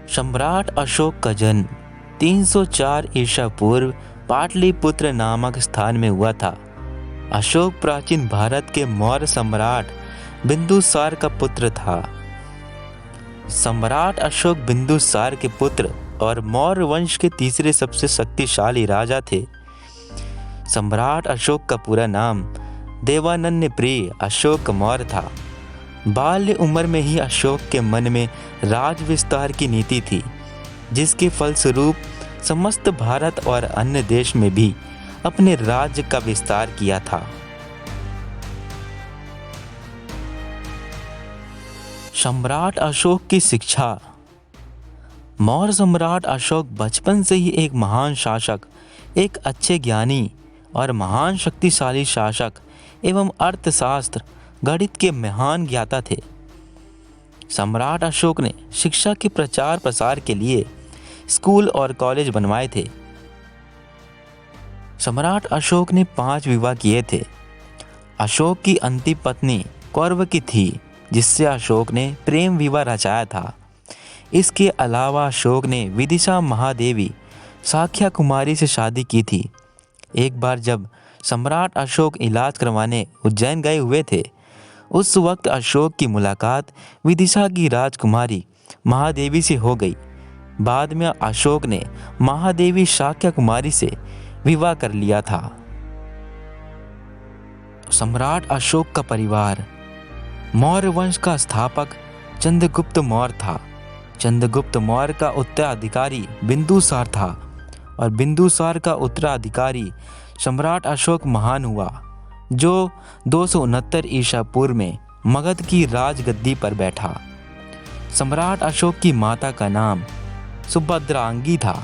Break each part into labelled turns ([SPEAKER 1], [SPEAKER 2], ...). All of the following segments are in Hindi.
[SPEAKER 1] सम्राट अशोक का जन्म 304 ईसा पूर्व पाटलिपुत्र नामक स्थान में हुआ था। अशोक प्राचीन भारत के मौर्य सम्राट बिंदुसार का पुत्र था। सम्राट अशोक बिंदुसार के पुत्र और मौर्य वंश के तीसरे सबसे शक्तिशाली राजा थे। सम्राट अशोक का पूरा नाम देवानंद प्रिय अशोक मौर्य था। बाल्य उम्र में ही अशोक के मन में राज विस्तार की नीति थी, जिसके फलस्वरूप समस्त भारत और अन्य देश में भी अपने राज्य का विस्तार किया था। सम्राट अशोक की शिक्षा। मौर्य सम्राट अशोक बचपन से ही एक महान शासक, एक अच्छे ज्ञानी और महान शक्तिशाली शासक एवं अर्थशास्त्र, गणित के महान ज्ञाता थे। सम्राट अशोक ने शिक्षा के प्रचार प्रसार के लिए स्कूल और कॉलेज बनवाए थे। सम्राट अशोक ने 5 विवाह किए थे। अशोक की अंतिम पत्नी कौरवकी थी, जिससे अशोक ने प्रेम विवाह रचाया था। इसके अलावा अशोक ने विदिशा महादेवी साख्या कुमारी से शादी की थी। एक बार जब सम्राट अशोक इलाज करवाने उज्जैन गए हुए थे, उस वक्त अशोक की मुलाकात विदिशा की राजकुमारी महादेवी से हो गई। बाद में अशोक ने महादेवी साख्या कुमारी से विवाह कर लिया था। सम्राट अशोक का परिवार। मौर्य वंश का स्थापक चंद्रगुप्त मौर्य था। चंद्रगुप्त मौर्य का उत्तराधिकारी बिंदुसार था और बिंदुसार का उत्तराधिकारी सम्राट अशोक महान हुआ, जो 269 ईसा पूर्व में मगध की राजगद्दी पर बैठा। सम्राट अशोक की माता का नाम सुभद्रांगी था।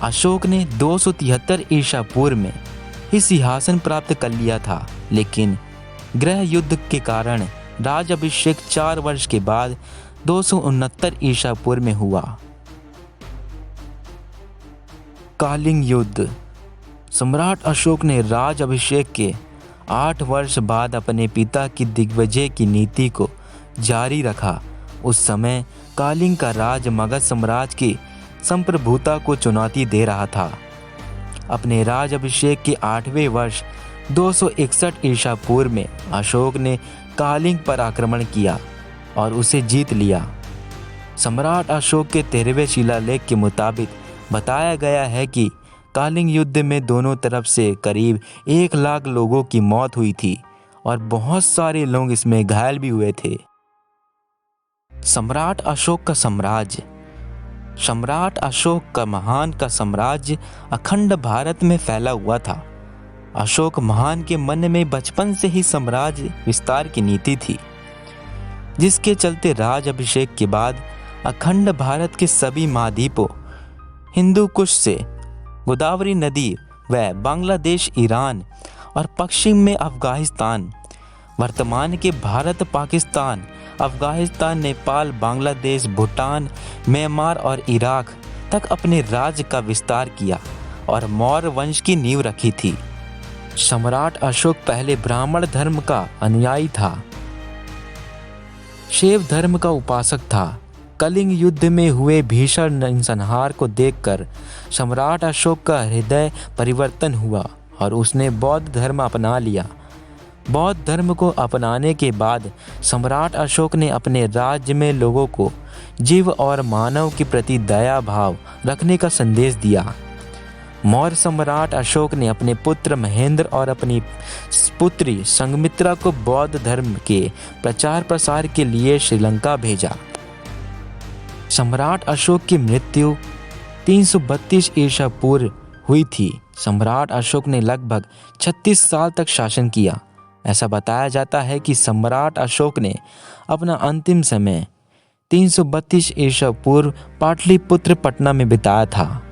[SPEAKER 1] अशोक ने 273 ईसा पूर्व में ही सिंहासन प्राप्त कर लिया था, लेकिन गृह युद्ध के कारण राज अभिषेक 4 वर्ष के बाद 269 ईसा पूर्व में हुआ। कलिंग युद्ध। सम्राट अशोक ने राज अभिषेक के 8 वर्ष बाद अपने पिता की दिग्विजय की नीति को जारी रखा। उस समय कलिंग का राज मगध साम्राज्य की संप्रभुता को चुनौती दे रहा था। अपने राज अभिषेक के 8वें वर्ष 261 ईसा पूर्व में अशोक ने कलिंग पर आक्रमण किया और उसे जीत लिया। सम्राट अशोक के 13वें शिलालेख के मुताबिक बताया गया है कि कलिंग युद्ध में दोनों तरफ से करीब 1 लाख लोगों की मौत हुई थी और बहुत सारे लोग इसमें घायल भी हुए थे। सम्राट अशोक का साम्राज्य। सम्राट अशोक का महान का साम्राज्य अखंड भारत में फैला हुआ था। अशोक महान के मन में बचपन से ही साम्राज्य विस्तार की नीति थी, जिसके चलते राज अभिषेक के बाद अखंड भारत के सभी महाद्वीपों, हिंदू कुश से गोदावरी नदी व बांग्लादेश, ईरान और पश्चिम में अफगानिस्तान, वर्तमान के भारत, पाकिस्तान, अफगानिस्तान, नेपाल, बांग्लादेश, भूटान, म्यांमार और इराक तक अपने राज्य का विस्तार किया और मौर्य वंश की नींव रखी थी। सम्राट अशोक पहले ब्राह्मण धर्म का अनुयायी था, शैव धर्म का उपासक था। कलिंग युद्ध में हुए भीषण संहार को देखकर सम्राट अशोक का हृदय परिवर्तन हुआ और उसने बौद्ध धर्म अपना लिया। बौद्ध धर्म को अपनाने के बाद सम्राट अशोक ने अपने राज्य में लोगों को जीव और मानव के प्रति दया भाव रखने का संदेश दिया। मौर्य सम्राट अशोक ने अपने पुत्र महेंद्र और अपनी पुत्री संघमित्रा को बौद्ध धर्म के प्रचार प्रसार के लिए श्रीलंका भेजा। सम्राट अशोक की मृत्यु 332 ईसा पूर्व हुई थी। सम्राट अशोक ने लगभग 36 साल तक शासन किया। ऐसा बताया जाता है कि सम्राट अशोक ने अपना अंतिम समय 332 ईसा पूर्व पाटलिपुत्र पटना में बिताया था।